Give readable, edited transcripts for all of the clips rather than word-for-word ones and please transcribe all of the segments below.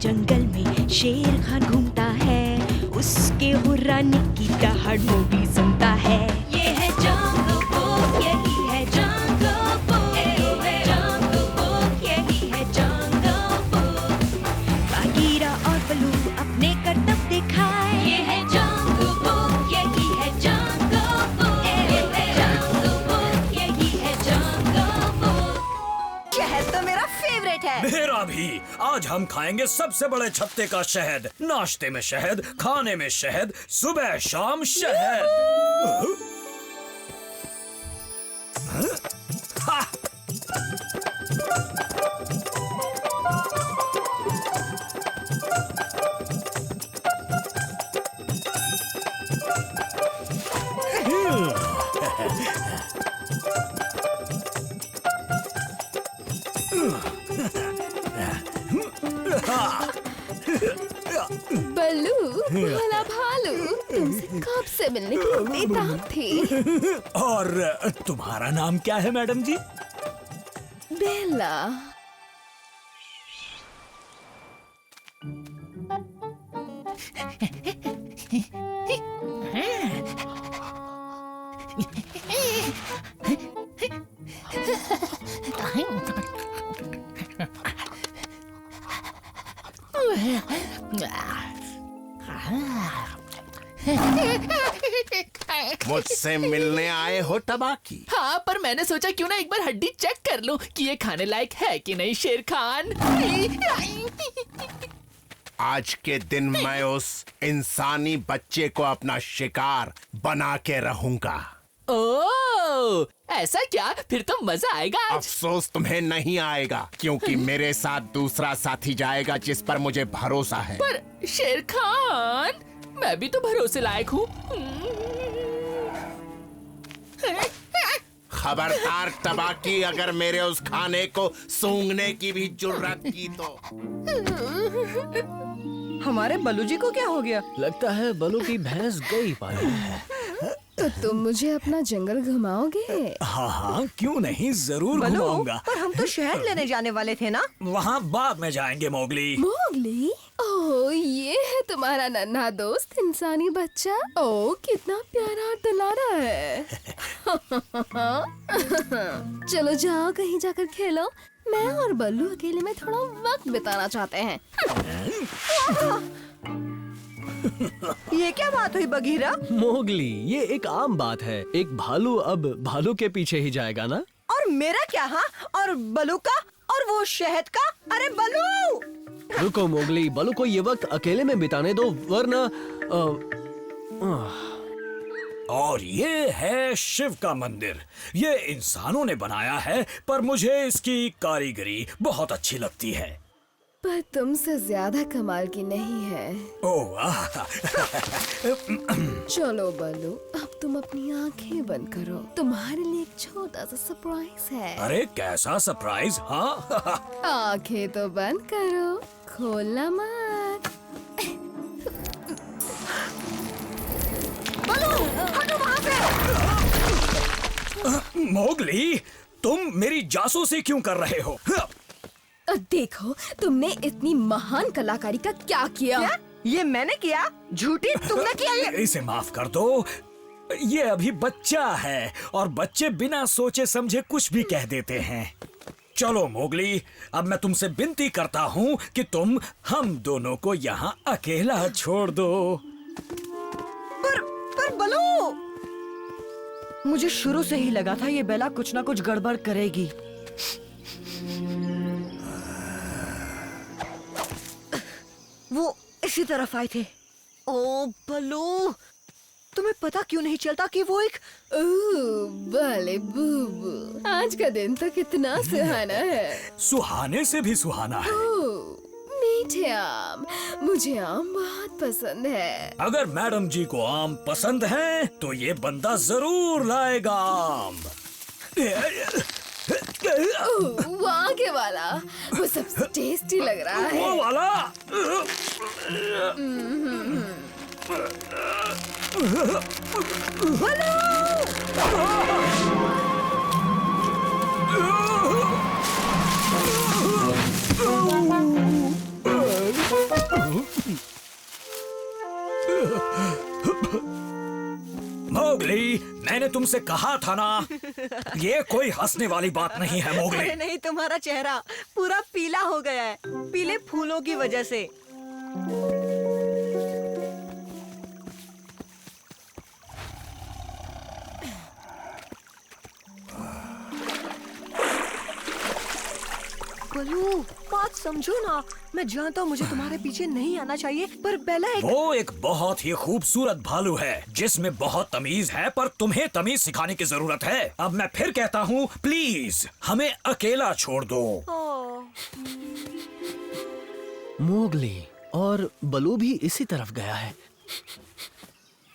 जंगल में शेर खान घूमता है, उसके हुर्राने की दहाड़ मोगली सुनता है। ये है जंगल बुक, यही है जंगल बुक, जंगल बुक, यही है जंगल बुक। बागीरा और बलू अपने करतब दिखाए, ये है जंगल बुक, यही है जंगल बुक, जंगल बुक, यही है जंगल बुक। शहद तो मेरा फेवरेट है। मेरा भी। आज हम खाएंगे सबसे बड़े छत्ते का शहद। नाश्ते में शहद, खाने में शहद, सुबह शाम शहद। हाँ? बल्लू, भला भालू, तुमसे कब से मिलने की बेताब थी। और तुम्हारा नाम क्या है मैडम जी? बेला। मुझसे मिलने आए हो तबाकी? हाँ, पर मैंने सोचा क्यों ना एक बार हड्डी चेक कर लूं कि ये खाने लायक है कि नहीं शेर खान। आज के दिन मैं उस इंसानी बच्चे को अपना शिकार बना के रहूंगा। ओह, ऐसा क्या? फिर तो मजा आएगा आज। अफसोस तुम्हें नहीं आएगा, क्योंकि मेरे साथ दूसरा साथी जाएगा जिस पर मुझे भरोसा है। पर शेर खान, मैं भी तो भरोसे लायक हूँ। खबरदार तबाकी, अगर मेरे उस खाने को सूंघने की भी जुर्रत की तो। हमारे बलू जी को क्या हो गया? लगता है बलू की भैंस गई पानी है। तो तुम मुझे अपना जंगल घुमाओगे? हाँ हाँ, क्यों नहीं, जरूर बलू, घुमाऊंगा। पर हम तो शहद लेने जाने वाले थे ना। वहाँ बाद में जाएंगे मोगली। मोगली? ओह, ये है तुम्हारा नन्हा दोस्त इंसानी बच्चा। ओह, कितना प्यारा और दुलारा है। चलो जाओ, कहीं जाकर खेलो। मैं और बल्लू अकेले में थोड़ा वक्त बिताना चाहते हैं। ये क्या बात हुई बगीरा? मोगली, ये एक आम बात है। एक भालू अब भालू के पीछे ही जाएगा ना। और मेरा क्या? हाँ, और बलू का और वो शहद का? अरे बलू! रुको मोगली, बलू को ये वक्त अकेले में बिताने दो, वरना और ये है शिव का मंदिर। ये इंसानों ने बनाया है, पर मुझे इसकी कारीगरी बहुत अच्छी लगती है। पर तुमसे ज्यादा कमाल की नहीं है। ओह चलो बल्लू, अब तुम अपनी आंखें बंद करो। तुम्हारे लिए एक छोटा सा सरप्राइज है। अरे कैसा सरप्राइज? हाँ आंखें तो बंद करो, खोलना मत। हटो वहाँ से! मोगली, तुम मेरी जासूसी क्यों कर रहे हो? देखो, तुमने इतनी महान कलाकारी का क्या किया? क्या? ये मैंने किया? झूठी, तुमने किया ये? इसे माफ कर दो। ये अभी बच्चा है और बच्चे बिना सोचे समझे कुछ भी कह देते हैं। चलो मोगली, अब मैं तुमसे विनती करता हूँ कि तुम हम दोनों को यहाँ अकेला छोड़ दो। पर बलू, मुझे शुरू से ही लगा था ये बेला कुछ ना कुछ गड़बड़ करेगी। वो इसी तरफ आए थे। ओ बलू, तुम्हें पता क्यों नहीं चलता कि वो एक भले बूबू, आज का दिन तो कितना सुहाना है। सुहाने से भी सुहाना है। मीठे आम, मुझे आम बहुत पसंद है। अगर मैडम जी को आम पसंद है तो ये बंदा जरूर लाएगा आम। वो आगे वाला, वो सबसे टेस्टी लग रहा है। वो वाला? मैंने तुमसे कहा था ना, ये कोई हंसने वाली बात नहीं है मोगली। अरे नहीं, तुम्हारा चेहरा पूरा पीला हो गया है, पीले फूलों की वजह से। बलू, बात समझो ना। मैं जानता हूँ मुझे तुम्हारे पीछे नहीं आना चाहिए, पर बेला एक वो एक बहुत ही खूबसूरत भालू है जिसमें बहुत तमीज है, पर तुम्हें तमीज सिखाने की जरूरत है। अब मैं फिर कहता हूँ, प्लीज हमें अकेला छोड़ दो। मोगली और बलू भी इसी तरफ गया है।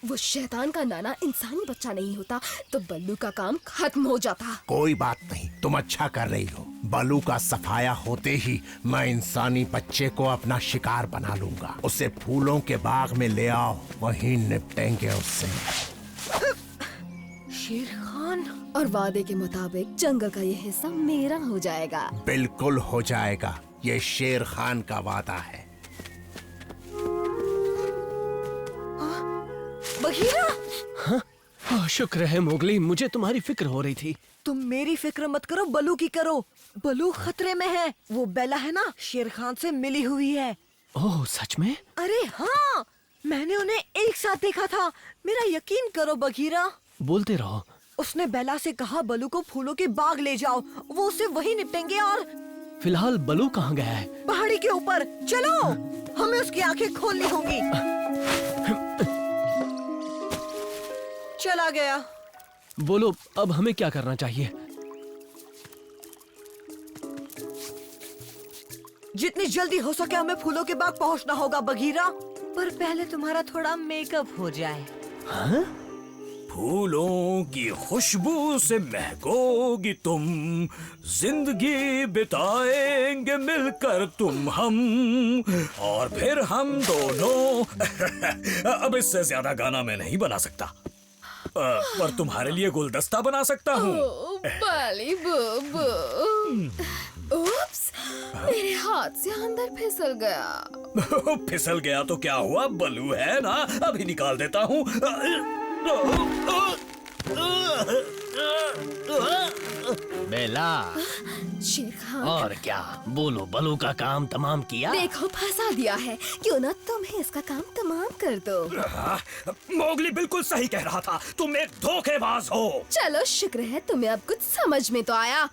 वो शैतान का नाना इंसानी बच्चा नहीं होता तो बल्लू का काम खत्म हो जाता। कोई बात नहीं, तुम अच्छा कर रही हो। बलू का सफाया होते ही मैं इंसानी बच्चे को अपना शिकार बना लूंगा। उसे फूलों के बाग में ले आओ, वहीं निपटेंगे उससे। शेर खान, और वादे के मुताबिक जंगल का ये हिस्सा मेरा हो जाएगा। बिल्कुल हो जाएगा, ये शेर खान का वादा है। बघीरा, ओह, शुक्र है मोगली, मुझे तुम्हारी फिक्र हो रही थी। तुम मेरी फिक्र मत करो, बलू की करो। बलू खतरे में है। वो बेला है ना, शेर खान से मिली हुई है। ओह, सच में? अरे हाँ, मैंने उन्हें एक साथ देखा था। मेरा यकीन करो बघीरा। बोलते रहो। उसने बेला से कहा बलू को फूलों के बाग ले जाओ, वो उसे वहीं निपटेंगे। और फिलहाल बलू कहाँ गया है? पहाड़ी के ऊपर चलो, हमें उसकी आंखें खोलनी होंगी। चला गया। बोलो, अब हमें क्या करना चाहिए? जितनी जल्दी हो सके हमें फूलों के बाग पहुंचना होगा बघीरा, पर पहले तुम्हारा थोड़ा मेकअप हो जाए। हाँ? फूलों की खुशबू से महकोगी तुम, जिंदगी बिताएंगे मिलकर तुम हम, और फिर हम दोनों। अब इससे ज्यादा गाना मैं नहीं बना सकता, पर तुम्हारे लिए गुलदस्ता बना सकता हूँ। बाली बुबू। उप्स, मेरे हाथ से अंदर फिसल गया। फिसल गया तो क्या हुआ, बलू है ना, अभी निकाल देता हूँ। बेला, शेर खान, और क्या? बोलो, बलू का काम तमाम किया? देखो फंसा दिया है, क्यों ना तुम्हें इसका काम तमाम कर दो। मोगली बिल्कुल सही कह रहा था, तुम एक धोखेबाज हो। चलो, शुक्र है तुम्हें अब कुछ समझ में तो आया।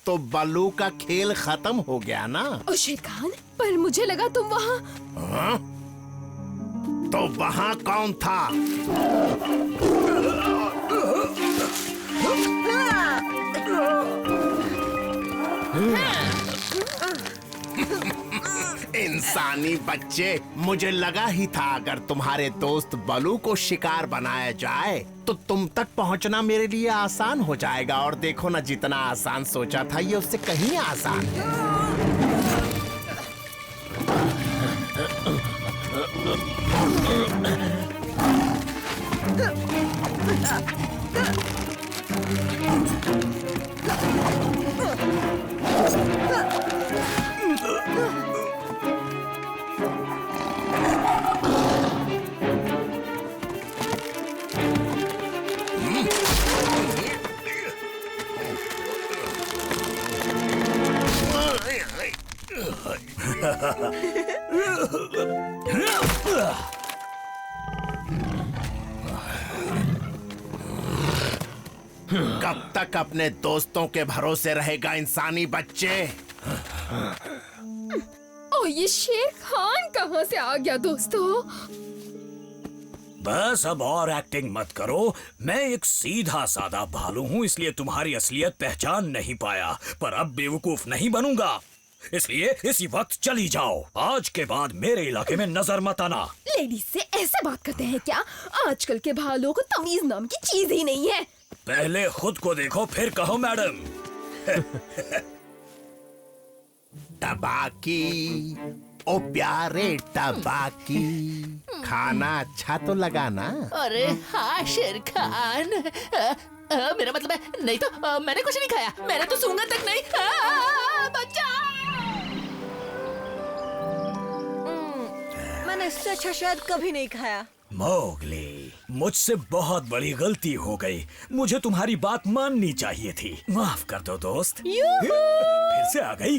तो बलू का खेल खत्म हो गया ना? ओ शेर खान, पर मुझे लगा तुम वहाँ। हाँ? तो वहाँ कौन था? इंसानी बच्चे, मुझे लगा ही था अगर तुम्हारे दोस्त बलू को शिकार बनाया जाए तो तुम तक पहुंचना मेरे लिए आसान हो जाएगा। और देखो ना, जितना आसान सोचा था ये उससे कहीं आसान है। कब तक अपने दोस्तों के भरोसे रहेगा इंसानी बच्चे? ओ, ये शेर खान कहाँ से आ गया दोस्तों? बस अब और एक्टिंग मत करो। मैं एक सीधा साधा भालू हूँ, इसलिए तुम्हारी असलियत पहचान नहीं पाया, पर अब बेवकूफ नहीं बनूंगा। इसलिए इसी वक्त चली जाओ। आज के बाद मेरे इलाके में नजर मत आना। लेडीज से ऐसे बात करते हैं क्या? आजकल के भालुओं को तमीज नाम की चीज ही नहीं है। पहले खुद को देखो फिर कहो मैडम। टबाकी, ओ प्यारे टबाकी, खाना अच्छा तो लगा ना? अरे हाँ शेर खान, मेरा मतलब है, नहीं तो मैंने कुछ नहीं खाया, मैंने तो सूंघा तक नहीं। बच्चा, मैंने इससे अच्छा शायद कभी नहीं खाया। मोगली, मुझसे बहुत बड़ी गलती हो गई। मुझे तुम्हारी बात माननी चाहिए थी। माफ कर दो दोस्त। फिर से आ गई।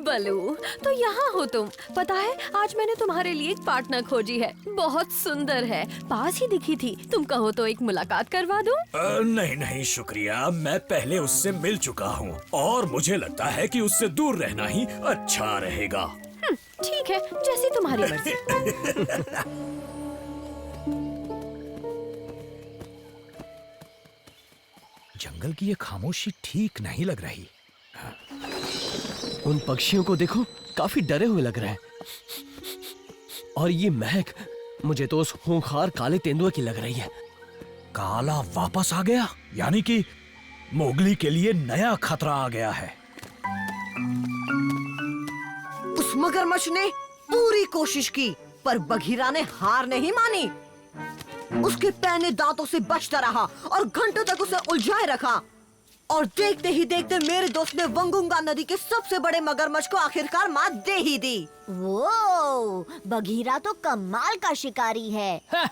बलू, तो यहाँ हो तुम। पता है, आज मैंने तुम्हारे लिए एक पार्टनर खोजी है। बहुत सुंदर है, पास ही दिखी थी। तुम कहो तो एक मुलाकात करवा दूं? नहीं नहीं शुक्रिया, मैं पहले उससे मिल चुका हूँ और मुझे लगता है कि उससे दूर रहना ही अच्छा रहेगा। ठीक है, जैसी तुम्हारी मर्जी। जंगल की ये खामोशी ठीक नहीं लग रही। उन पक्षियों को देखो, काफी डरे हुए लग रहे हैं। और ये महक मुझे तो उस खूंखार काले तेंदुए की लग रही है। काला वापस आ गया, यानी कि मोगली के लिए नया खतरा आ गया है। उस मगरमच्छ ने पूरी कोशिश की, पर बघीरा ने हार नहीं मानी। उसके पैने दांतों से बचता रहा और घंटों तक उसे उलझाए रखा। और देखते ही देखते मेरे दोस्त ने वंगुंगा नदी के सबसे बड़े मगरमच्छ को आखिरकार मात दे ही दी। वो बघीरा तो कमाल का शिकारी है। हाँ,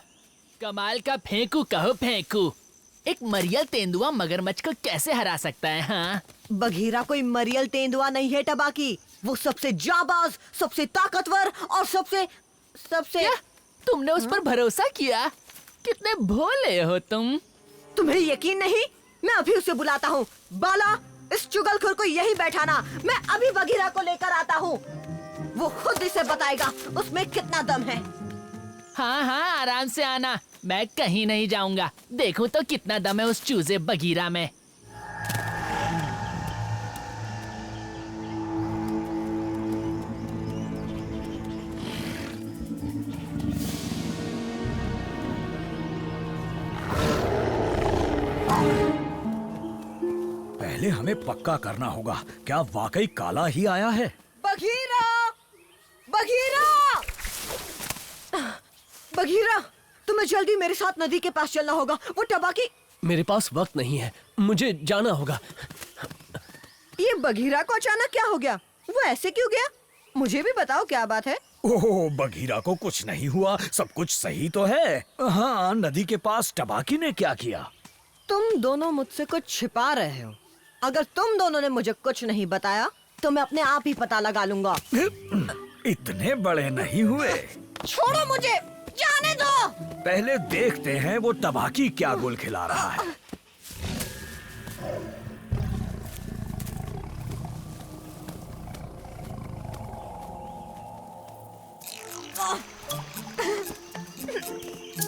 कमाल का फेंकू कहो फेंकू। एक मरियल तेंदुआ मगरमच्छ को कैसे हरा सकता है? हाँ, बघीरा कोई मरियल तेंदुआ नहीं है टबाकी। वो सबसे जाबाज, सबसे ताकतवर और सबसे क्या तुमने उस पर भरोसा किया? कितने भोले हो तुम। तुम्हें यकीन नहीं? मैं अभी उसे बुलाता हूँ। बाला, इस चुगलखोर को यहीं बैठाना। मैं अभी बघीरा को लेकर आता हूँ। वो खुद इसे बताएगा उसमें कितना दम है। हाँ हाँ, आराम से आना, मैं कहीं नहीं जाऊंगा। देखूं तो कितना दम है उस चूजे बघीरा में। पहले हमें पक्का करना होगा, क्या वाकई काला ही आया है? बघीरा! बघीरा! बघीरा, तुम्हें जल्दी मेरे साथ नदी के पास चलना होगा। वो टबाकी। मेरे पास वक्त नहीं है, मुझे जाना होगा। ये बघीरा को अचानक क्या हो गया? वो ऐसे क्यों गया? मुझे भी बताओ क्या बात है। ओह, बघीरा को कुछ नहीं हुआ, सब कुछ सही तो है। हाँ, नदी के पास टबाकी ने क्या किया? तुम दोनों मुझसे कुछ छिपा रहे हो। अगर तुम दोनों ने मुझे कुछ नहीं बताया तो मैं अपने आप ही पता लगा लूंगा। इतने बड़े नहीं हुए। छोड़ो मुझे, जाने दो। पहले देखते हैं वो टबाकी क्या गुल खिला रहा है।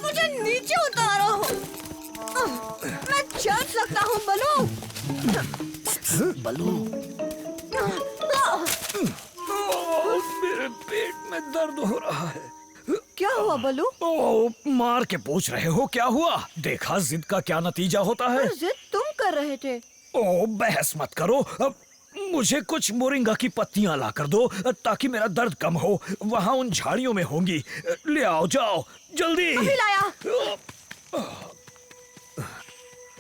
मुझे नीचे उतारो। मैं चल सकता हूँ बलू। बलू, मेरे पेट में दर्द हो रहा है। क्या हुआ बलू? ओह, मार के पूछ रहे हो क्या हुआ? देखा जिद का क्या नतीजा होता है। जिद तुम कर रहे थे। ओह, बहस मत करो। अब मुझे कुछ मोरिंगा की पत्तियां ला कर दो ताकि मेरा दर्द कम हो। वहाँ उन झाड़ियों में होंगी। ले आओ, जाओ जल्दी। अभी लाया।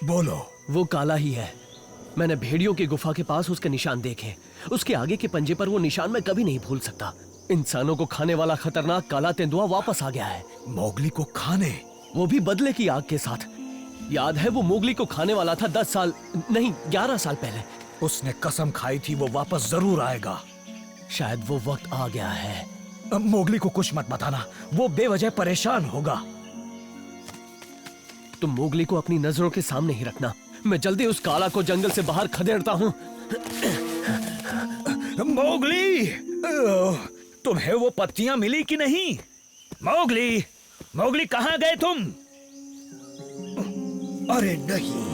बोलो। वो काला ही है। मैंने भेड़ियों की गुफा के पास उसके निशान देखे। उसके आगे के पंजे पर वो निशान मैं कभी नहीं भूल सकता। इंसानों को खाने वाला खतरनाक काला तेंदुआ वापस आ गया है। मोगली को खाने? वो भी बदले की आग के साथ। याद है, वो मोगली को खाने वाला था 10 साल नहीं 11 साल पहले। उसने कसम खाई थी वो वापस जरूर आएगा। शायद वो वक्त आ गया है। अब मोगली को कुछ मत बताना, वो बेवजह परेशान होगा। तुम मोगली को अपनी नजरों के सामने ही रखना। मैं जल्दी उस काला को जंगल से बाहर खदेड़ता हूँ। मोगली, तुम्हें वो पत्तियां मिली कि नहीं? मोगली, मोगली कहाँ गए तुम? अरे नहीं।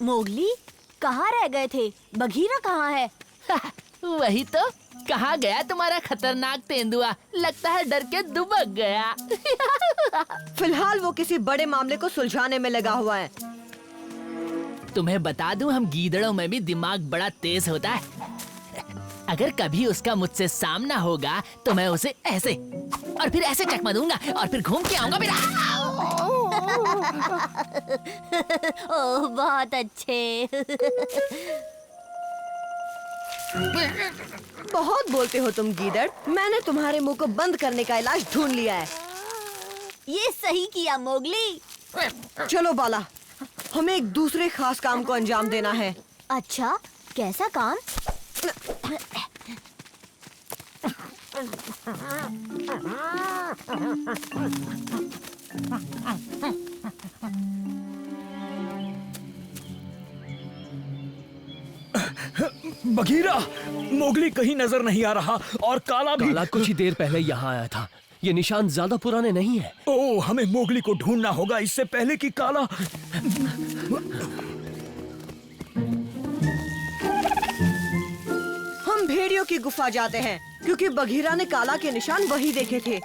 मोगली, कहाँ रह गए थे? बघीरा कहाँ है? वही तो, कहाँ गया तुम्हारा खतरनाक तेंदुआ? लगता है डर के दुबक गया। फिलहाल वो किसी बड़े मामले को सुलझाने में लगा हुआ है। तुम्हें बता दूं, हम गीदड़ों में भी दिमाग बड़ा तेज होता है। अगर कभी उसका मुझसे सामना होगा तो मैं उसे ऐसे और फिर ऐसे चकमा दूंगा और फिर घूम के आऊंगा। ओह बहुत अच्छे। बहुत बोलते हो तुम गीदड़। मैंने तुम्हारे मुंह को बंद करने का इलाज ढूंढ लिया है। ये सही किया मोगली। चलो बाला, हमें एक दूसरे खास काम को अंजाम देना है। अच्छा, कैसा काम? बघीरा, मोगली कहीं नजर नहीं आ रहा और काला भी। काला कुछ ही देर पहले यहाँ आया था। ये निशान ज्यादा पुराने नहीं है। ओह, हमें मोगली को ढूंढना होगा इससे पहले कि काला। हम भेड़ियों की गुफा जाते हैं क्योंकि बघीरा ने काला के निशान वही देखे थे।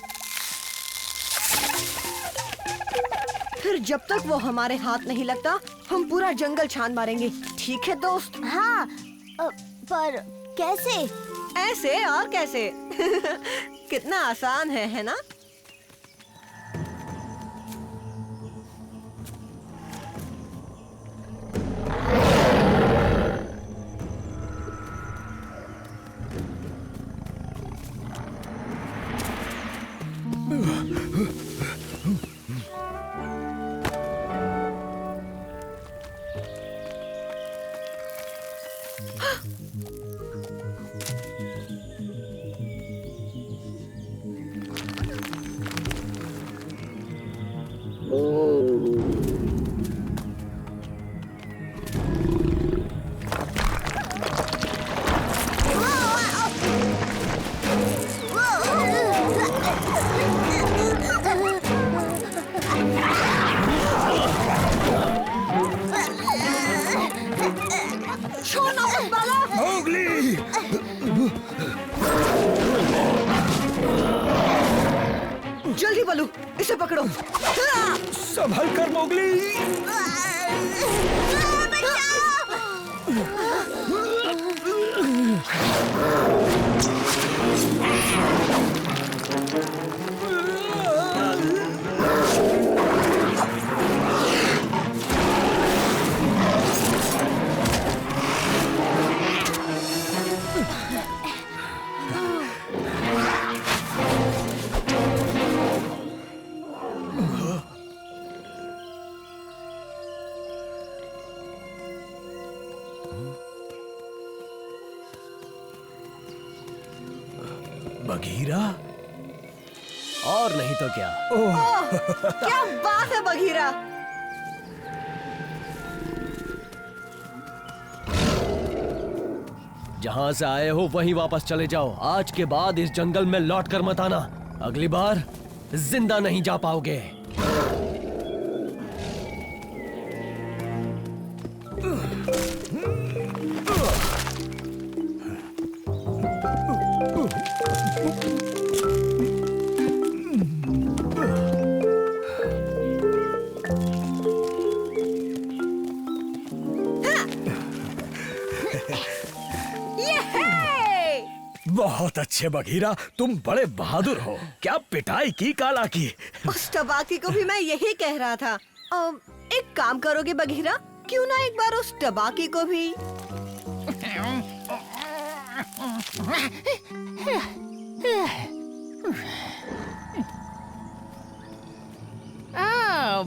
फिर जब तक वो हमारे हाथ नहीं लगता, हम पूरा जंगल छान मारेंगे। ठीक है दोस्त? हाँ, पर कैसे? ऐसे और कैसे? कितना आसान है ना? मोगली! जल्दी बलू, इसे पकड़ो। संभल कर मोगली। बघीरा? और नहीं तो क्या। क्या बात है बघीरा! जहां से आए हो वहीं वापस चले जाओ। आज के बाद इस जंगल में लौट कर मत आना। अगली बार जिंदा नहीं जा पाओगे। बहुत अच्छे बघीरा, तुम बड़े बहादुर हो। क्या पिटाई की काला की। उस टबाकी को भी मैं यही कह रहा था। एक काम करोगे बघीरा? क्यों ना एक बार उस टबाकी को भी।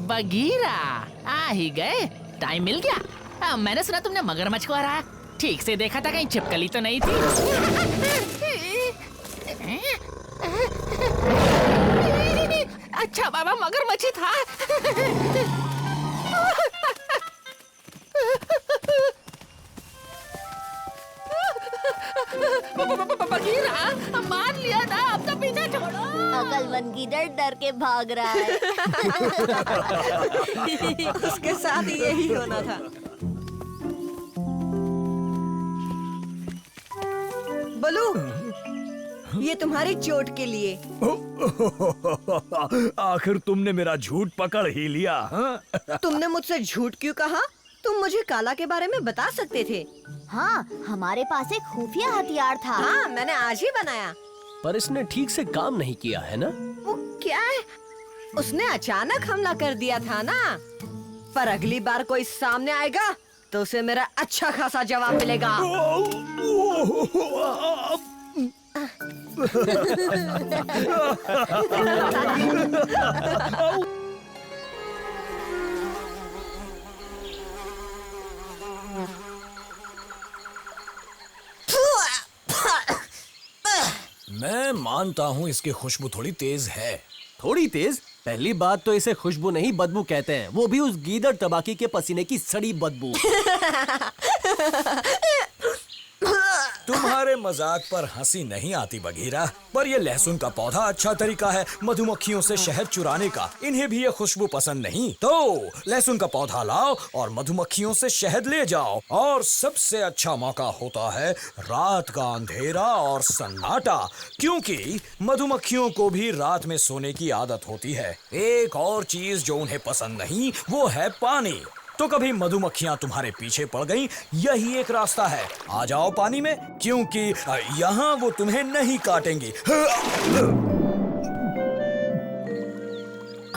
बघीरा, आ ही गए। टाइम मिल गया। मैंने सुना तुमने मगरमच्छ को हराया। ठीक से देखा था, कहीं छिपकली तो नहीं थी? अच्छा बाबा, मगरमच्छ था। बघीरा, मान लिया ना, अब तो पीछा छोड़ो। अकलमंद गीदड़ डर के भाग रहा है। उसके साथ यही होना था। बलू, ये तुम्हारी चोट के लिए। आखिर तुमने मेरा झूठ पकड़ ही लिया। हाँ? तुमने मुझसे झूठ क्यों कहा? तुम मुझे काला के बारे में बता सकते थे। हाँ, हमारे पास एक खुफिया हथियार था। हाँ, मैंने आज ही बनाया। पर इसने ठीक से काम नहीं किया है ना? वो क्या है? उसने अचानक हमला कर दिया था ना। पर अगली बार कोई सामने आएगा तो उसे मेरा अच्छा खासा जवाब मिलेगा। मैं मानता हूँ इसकी खुशबू थोड़ी तेज है। थोड़ी तेज? पहली बात तो इसे खुशबू नहीं बदबू कहते हैं, वो भी उस गीदड़ तबाकी के पसीने की सड़ी बदबू। तुम्हारे मजाक पर हंसी नहीं आती बघीरा, पर ये लहसुन का पौधा अच्छा तरीका है मधुमक्खियों से शहद चुराने का। इन्हें भी ये खुशबू पसंद नहीं, तो लहसुन का पौधा लाओ और मधुमक्खियों से शहद ले जाओ। और सबसे अच्छा मौका होता है रात का अंधेरा और सन्नाटा, क्योंकि मधुमक्खियों को भी रात में सोने की आदत होती है। एक और चीज जो उन्हें पसंद नहीं, वो है पानी। तो कभी मधुमक्खियां तुम्हारे पीछे पड़ गईं, यही एक रास्ता है। आ जाओ पानी में, क्योंकि यहाँ वो तुम्हें नहीं काटेंगी।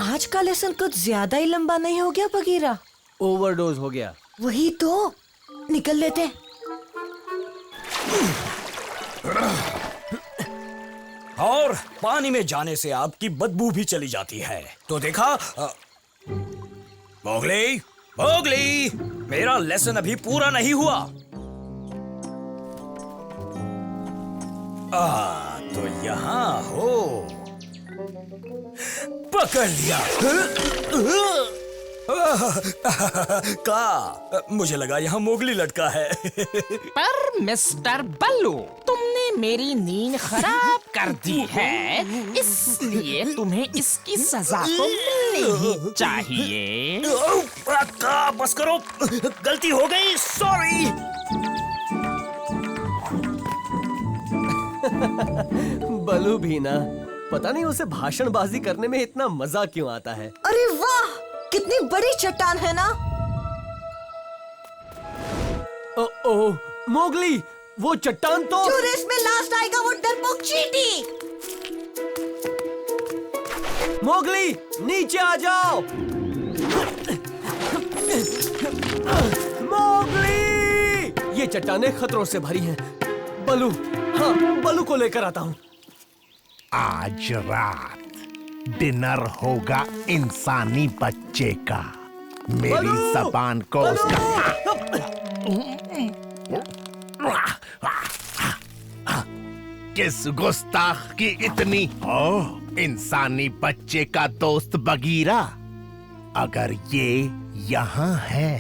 आज का लेसन कुछ ज्यादा ही लंबा नहीं हो गया बघीरा? ओवरडोज हो गया। वही तो, निकल लेते। और पानी में जाने से आपकी बदबू भी चली जाती है। तो देखा? मोगली, मोगली, मेरा लेसन अभी पूरा नहीं हुआ। तो यहाँ हो। पकड़ लिया। का मुझे लगा यहाँ मोगली लटका है। पर मिस्टर बल्लू, तुमने मेरी नींद खराब कर दी है, इसलिए तुम्हें इसकी सजा तो मिलनी ही चाहिए। का बस करो, गलती हो गई, सॉरी। बलू भी ना, पता नहीं उसे भाषणबाजी करने में इतना मजा क्यों आता है। अरे वाह, कितनी बड़ी चट्टान है ना। ओ, मोगली, वो चट्टान तो जो रेस में लास्ट आएगा वो डरपोक चींटी। मोगली, नीचे आ जाओ। मोगली, ये चट्टानें खतरों से भरी हैं। बलू, हाँ, बलू को लेकर आता हूँ। आज रात डिनर होगा इंसानी बच्चे का। मेरी बलू! जबान को किस गुस्ताख की इतनी? इंसानी बच्चे का दोस्त बगीरा, अगर ये यहाँ है,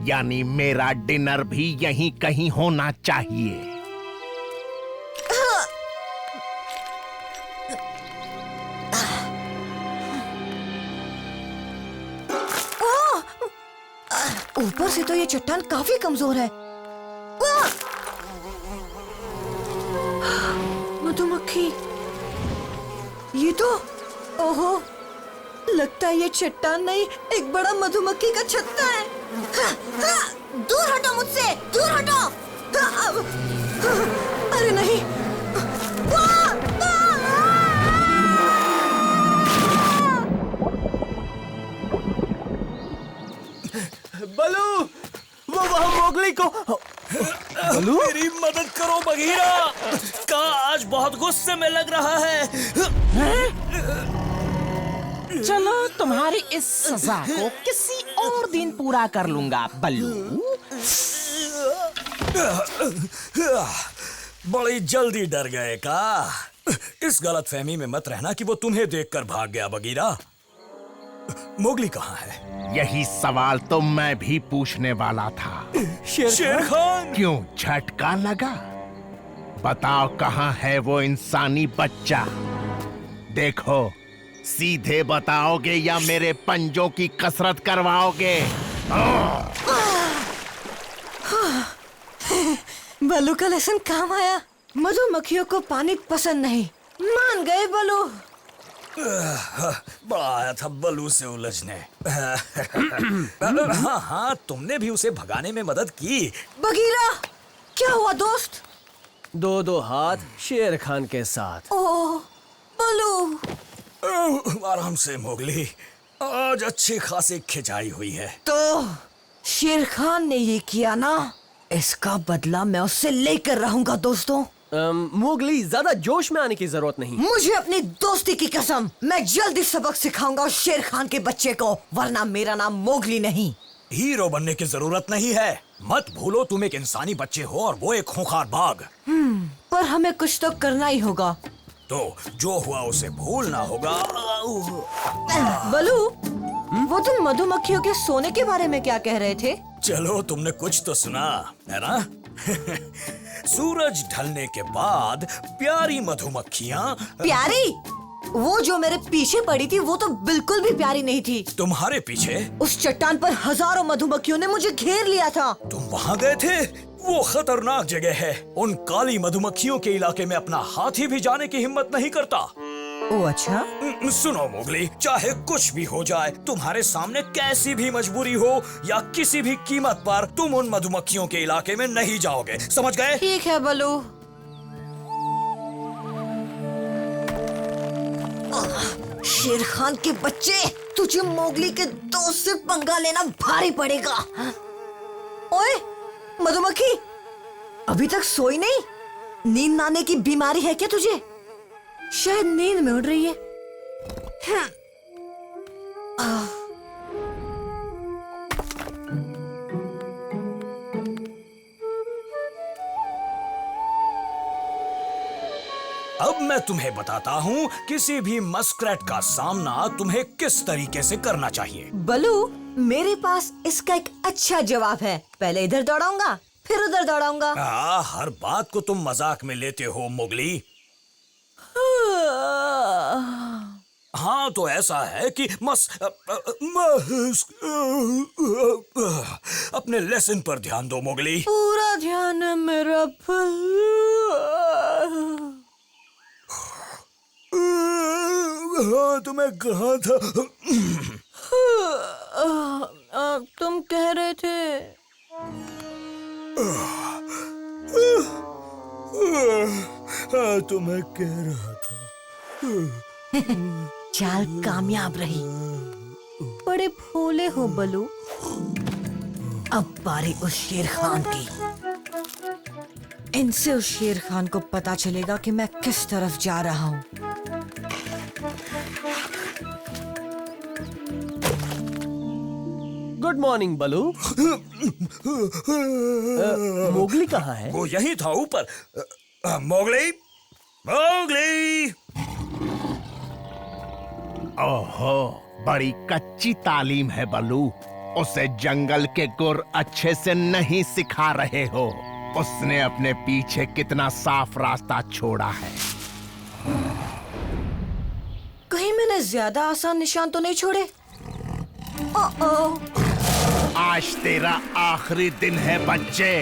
यानी मेरा डिनर भी यहीं कहीं होना चाहिए। ऊपर से तो ये चट्टान काफी कमजोर है। मधुमक्खी, ये तो, ओहो, लगता है ये चट्टान नहीं, एक बड़ा मधुमक्खी का छत्ता है। दूर हटो मुझसे, दूर हटो। अरे नहीं। बलू, वो वहाँ मोगली को। बलू, मेरी मदद करो बघीरा, का आज बहुत गुस्से में लग रहा है। चलो, तुम्हारी इस सजा को किसी और दिन पूरा कर लूंगा बल्लू। बड़ी जल्दी डर गए का? इस गलतफहमी में मत रहना कि वो तुम्हें देखकर भाग गया बघीरा। मोगली कहाँ है? यही सवाल तो मैं भी पूछने वाला था। शेर खान, क्यों झटका लगा? बताओ कहाँ है वो इंसानी बच्चा? देखो, सीधे बताओगे या मेरे पंजों की कसरत करवाओगे? बल्लू का लेसन काम आया। मधुमक्खियों को पानी पसंद नहीं। मान गए बलू। बड़ा आया था बलू से उलझने। हाँ हाँ, तुमने भी उसे भगाने में मदद की। बगीरा, क्या हुआ दोस्त? दो हाथ शेर खान के साथ। ओह बलू। आराम से मोगली, आज अच्छी खासी खिंचाई हुई है। तो शेर खान ने ये किया ना, इसका बदला मैं उससे लेकर रहूंगा दोस्तों। मोगली, ज्यादा जोश में आने की जरूरत नहीं। मुझे अपनी दोस्ती की कसम, मैं जल्दी सबक सिखाऊंगा शेर खान के बच्चे को, वरना मेरा नाम मोगली नहीं। हीरो बनने की जरूरत नहीं है। मत भूलो तुम एक इंसानी बच्चे हो और वो एक खूंखार बाघ। पर हमें कुछ तो करना ही होगा। तो जो हुआ उसे भूलना होगा। बलू, वो तुम मधुमक्खियों के सोने के बारे में क्या कह रहे थे? चलो, तुमने कुछ तो सुना है ना? सूरज ढलने के बाद प्यारी मधुमक्खियाँ। प्यारी? वो जो मेरे पीछे पड़ी थी वो तो बिल्कुल भी प्यारी नहीं थी। तुम्हारे पीछे? उस चट्टान पर हजारों मधुमक्खियों ने मुझे घेर लिया था। तुम वहाँ गए थे? वो खतरनाक जगह है। उन काली मधुमक्खियों के इलाके में अपना हाथी भी जाने की हिम्मत नहीं करता। ओ अच्छा। सुनो मोगली, चाहे कुछ भी हो जाए, तुम्हारे सामने कैसी भी मजबूरी हो या किसी भी कीमत पर, तुम उन मधुमक्खियों के इलाके में नहीं जाओगे, समझ गए? ठीक है बलू। शेर खान के बच्चे, तुझे मोगली के दोस्त से पंगा लेना भारी पड़ेगा। ओए मधुमक्खी, अभी तक सोई नहीं? नींद आने की बीमारी है क्या तुझे? शायद नींद में उड़ रही है। अब मैं तुम्हें बताता हूँ किसी भी मस्करेट का सामना तुम्हें किस तरीके से करना चाहिए। बलू, मेरे पास इसका एक अच्छा जवाब है। पहले इधर दौड़ाऊंगा, फिर उधर दौड़ाऊंगा। हर बात को तुम मजाक में लेते हो मोगली। हाँ, तो ऐसा है कि अपने लेसन पर ध्यान दो मोगली। पूरा ध्यान है मेरा हाँ, तुम्हें कहा था। तुम कह रहे थे। हाँ, तुम्हें कह रहा था। चाल कामयाब रही। बड़े भोले हो बलू। अब बारी उस शेर खान की। इनसे उस शेर खान को पता चलेगा कि मैं किस तरफ जा रहा हूँ। गुड मॉर्निंग बलू। मोगली कहाँ है? वो यही था ऊपर। Mowgli, Mowgli. ओहो, बड़ी कच्ची तालीम है बलू। उसे जंगल के गुर अच्छे से नहीं सिखा रहे हो। उसने अपने पीछे कितना साफ रास्ता छोड़ा है। कहीं मैंने ज्यादा आसान निशान तो नहीं छोड़े? आज तेरा आखिरी दिन है बच्चे।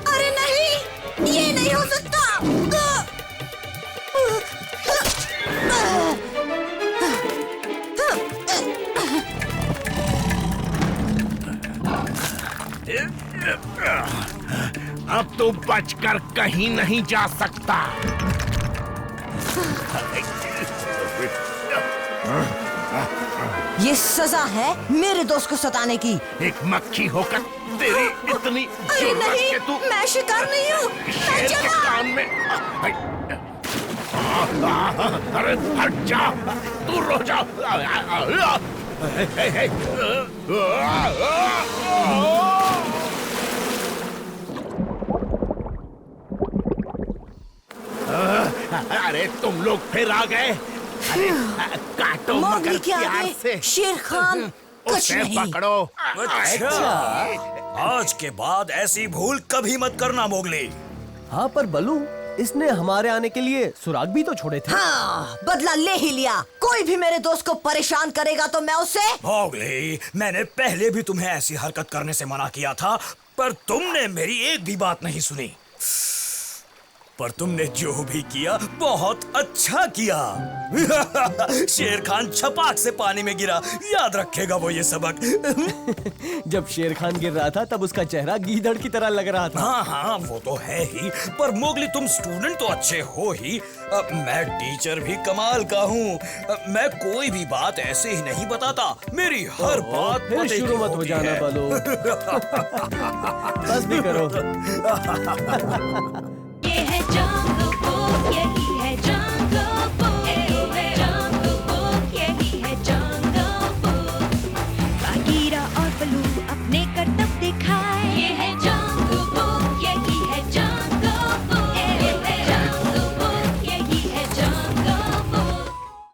अरे नहीं, ये नहीं हो सकता। अब तू बचकर कहीं नहीं जा सकता। ये सजा है मेरे दोस्त को सताने की। एक मक्खी होकर तेरी इतनी अरे जुर्रत नहीं, कि तू मैं शिकार नहीं हूँ। शेर के कान में। अरे हट जा, तू रो जा। अरे तुम लोग फिर आ गए। अरे काटो मोगली मगर के प्यार आगे से। शेर खान कुछ उसे नहीं। पकड़ो। अच्छा, आज के बाद ऐसी भूल कभी मत करना मोगली। हाँ, पर बलू, इसने हमारे आने के लिए सुराग भी तो छोड़े थे। हाँ, बदला ले ही लिया। कोई भी मेरे दोस्त को परेशान करेगा तो मैं उसे। मोगली, मैंने पहले भी तुम्हें ऐसी हरकत करने से मना किया था, पर तुमने मेरी एक भी बात नहीं सुनी। पर तुमने जो भी किया बहुत अच्छा किया। शेर खान छपाक से पानी में गिरा, याद रखेगा वो ये सबक। जब शेर खान गिर रहा था तब उसका चेहरा गीदड़ की तरह लग रहा था। हाँ हाँ, वो तो है ही, पर मोगली तुम स्टूडेंट तो अच्छे हो ही। मैं टीचर भी कमाल का हूँ। मैं कोई भी बात ऐसे ही नहीं बताता, मेरी हर बात फिर पते की शुरू मत हो होती जाना है। बालो। बस भी करो। ये है जंगल बुक, यही है जंगल बुक, जंगल बुक, यही है जंगल बुक। बागीरा और बलू अपने करतब दिखाए,